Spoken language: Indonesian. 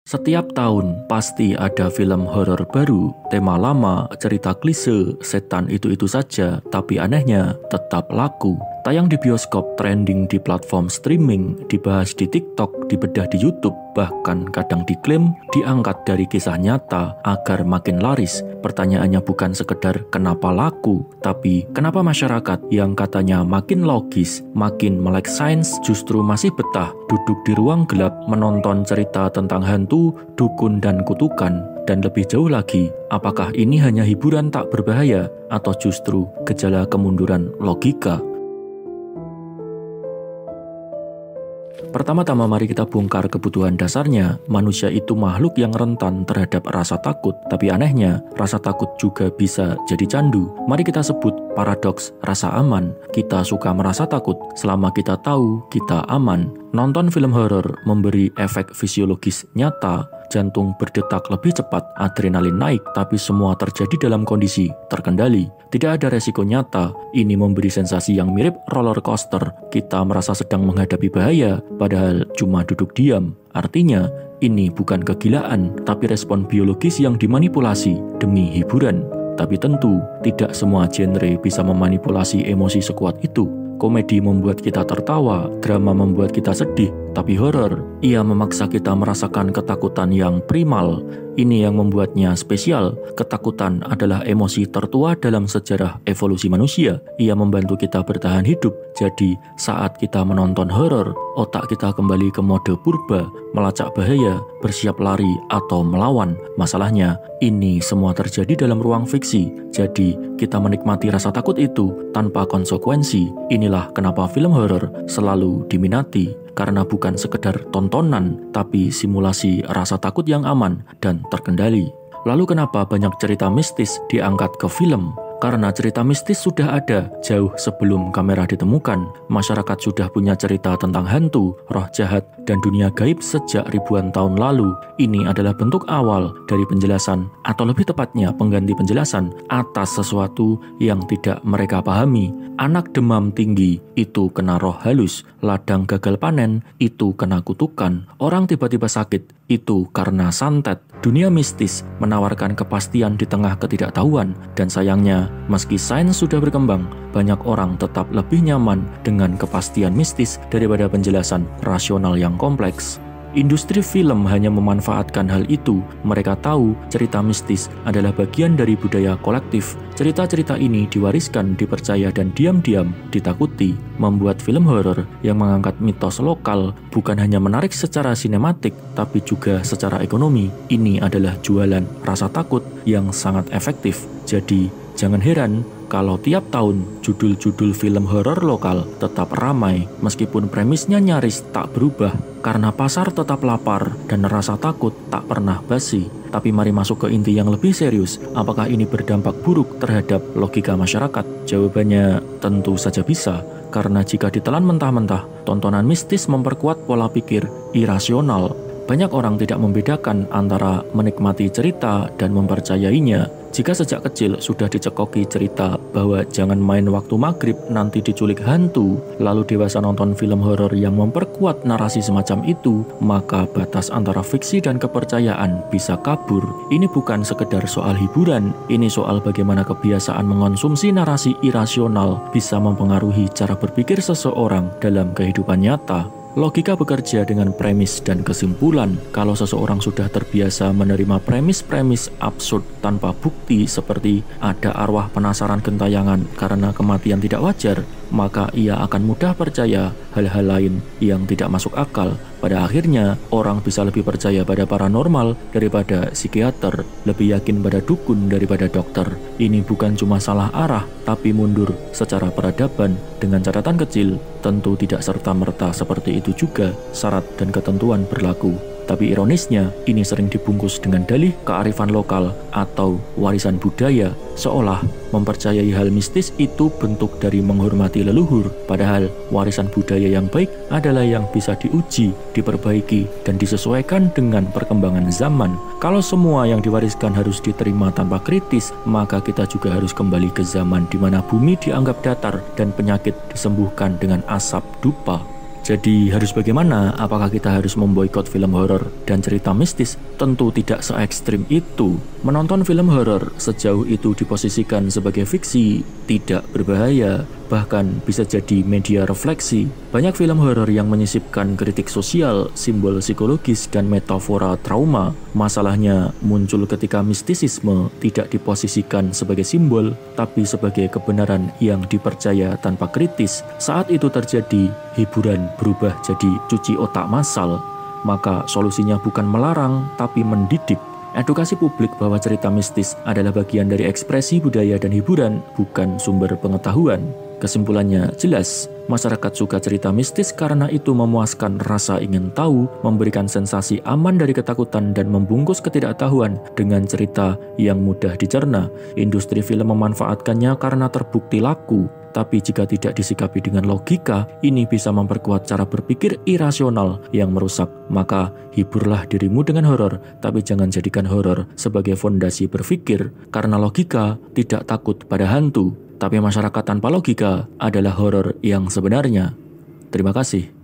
Setiap tahun pasti ada film horor baru, tema lama, cerita klise, setan itu saja, tapi anehnya tetap laku. Tayang di bioskop, trending di platform streaming, dibahas di TikTok, dibedah di YouTube, bahkan kadang diklaim diangkat dari kisah nyata agar makin laris. Pertanyaannya bukan sekedar kenapa laku, tapi kenapa masyarakat yang katanya makin logis, makin melek sains justru masih betah duduk di ruang gelap menonton cerita tentang hantu, dukun, dan kutukan. Dan lebih jauh lagi, apakah ini hanya hiburan tak berbahaya atau justru gejala kemunduran logika? Pertama-tama mari kita bongkar kebutuhan dasarnya. Manusia itu makhluk yang rentan terhadap rasa takut. Tapi anehnya, rasa takut juga bisa jadi candu. Mari kita sebut paradoks rasa aman. Kita suka merasa takut selama kita tahu kita aman. Nonton film horor memberi efek fisiologis nyata. Jantung berdetak lebih cepat, adrenalin naik, tapi semua terjadi dalam kondisi terkendali. Tidak ada resiko nyata. Ini memberi sensasi yang mirip roller coaster. Kita merasa sedang menghadapi bahaya, padahal cuma duduk diam. Artinya, ini bukan kegilaan, tapi respon biologis yang dimanipulasi demi hiburan. Tapi tentu, tidak semua genre bisa memanipulasi emosi sekuat itu. Komedi membuat kita tertawa, drama membuat kita sedih, tapi horor, ia memaksa kita merasakan ketakutan yang primal. Ini yang membuatnya spesial. Ketakutan adalah emosi tertua dalam sejarah evolusi manusia. Ia membantu kita bertahan hidup. Jadi, saat kita menonton horor, otak kita kembali ke mode purba, melacak bahaya, bersiap lari, atau melawan. Masalahnya, ini semua terjadi dalam ruang fiksi. Jadi, kita menikmati rasa takut itu tanpa konsekuensi. Inilah kenapa film horor selalu diminati. Karena bukan sekedar tontonan, tapi simulasi rasa takut yang aman dan terkendali. Lalu kenapa banyak cerita mistis diangkat ke film? Karena cerita mistis sudah ada jauh sebelum kamera ditemukan. Masyarakat sudah punya cerita tentang hantu, roh jahat, dan dunia gaib sejak ribuan tahun lalu. Ini adalah bentuk awal dari penjelasan, atau lebih tepatnya pengganti penjelasan atas sesuatu yang tidak mereka pahami. Anak demam tinggi, itu kena roh halus. Ladang gagal panen, itu kena kutukan. Orang tiba-tiba sakit, itu karena santet. Dunia mistis menawarkan kepastian di tengah ketidaktahuan. Dan sayangnya, meski sains sudah berkembang, banyak orang tetap lebih nyaman dengan kepastian mistis daripada penjelasan rasional yang kompleks. Industri film hanya memanfaatkan hal itu. Mereka tahu cerita mistis adalah bagian dari budaya kolektif. Cerita-cerita ini diwariskan, dipercaya, dan diam-diam ditakuti. Membuat film horor yang mengangkat mitos lokal bukan hanya menarik secara sinematik, tapi juga secara ekonomi. Ini adalah jualan rasa takut yang sangat efektif. Jadi, jangan heran kalau tiap tahun judul-judul film horor lokal tetap ramai meskipun premisnya nyaris tak berubah karena pasar tetap lapar dan rasa takut tak pernah basi. Tapi mari masuk ke inti yang lebih serius. Apakah ini berdampak buruk terhadap logika masyarakat? Jawabannya tentu saja bisa. Karena jika ditelan mentah-mentah, tontonan mistis memperkuat pola pikir irasional. Banyak orang tidak membedakan antara menikmati cerita dan mempercayainya. Jika sejak kecil sudah dicekoki cerita bahwa jangan main waktu maghrib nanti diculik hantu, lalu dewasa nonton film horor yang memperkuat narasi semacam itu, maka batas antara fiksi dan kepercayaan bisa kabur. Ini bukan sekedar soal hiburan, ini soal bagaimana kebiasaan mengonsumsi narasi irasional bisa mempengaruhi cara berpikir seseorang dalam kehidupan nyata. Logika bekerja dengan premis dan kesimpulan. Kalau seseorang sudah terbiasa menerima premis-premis absurd tanpa bukti seperti ada arwah penasaran gentayangan karena kematian tidak wajar, maka ia akan mudah percaya hal-hal lain yang tidak masuk akal. Pada akhirnya, orang bisa lebih percaya pada paranormal daripada psikiater, lebih yakin pada dukun daripada dokter. Ini bukan cuma salah arah, tapi mundur secara peradaban. Dengan catatan kecil, tentu tidak serta-merta seperti itu juga syarat dan ketentuan berlaku. Tapi ironisnya, ini sering dibungkus dengan dalih kearifan lokal atau warisan budaya, seolah mempercayai hal mistis itu bentuk dari menghormati leluhur. Padahal warisan budaya yang baik adalah yang bisa diuji, diperbaiki, dan disesuaikan dengan perkembangan zaman. Kalau semua yang diwariskan harus diterima tanpa kritis, maka kita juga harus kembali ke zaman di mana bumi dianggap datar dan penyakit disembuhkan dengan asap dupa. Jadi harus bagaimana? Apakah kita harus memboikot film horor dan cerita mistis? Tentu tidak se-ekstrim itu. Menonton film horor sejauh itu diposisikan sebagai fiksi tidak berbahaya, bahkan bisa jadi media refleksi. Banyak film horor yang menyisipkan kritik sosial, simbol psikologis, dan metafora trauma. Masalahnya muncul ketika mistisisme tidak diposisikan sebagai simbol, tapi sebagai kebenaran yang dipercaya tanpa kritis. Saat itu terjadi, hiburan berubah jadi cuci otak massal. Maka solusinya bukan melarang, tapi mendidik. Edukasi publik bahwa cerita mistis adalah bagian dari ekspresi budaya dan hiburan, bukan sumber pengetahuan. Kesimpulannya jelas, masyarakat suka cerita mistis karena itu memuaskan rasa ingin tahu, memberikan sensasi aman dari ketakutan, dan membungkus ketidaktahuan dengan cerita yang mudah dicerna. Industri film memanfaatkannya karena terbukti laku. Tapi jika tidak disikapi dengan logika, ini bisa memperkuat cara berpikir irasional yang merusak. Maka hiburlah dirimu dengan horor, tapi jangan jadikan horor sebagai fondasi berpikir. Karena logika tidak takut pada hantu, tapi masyarakat tanpa logika adalah horor yang sebenarnya. Terima kasih.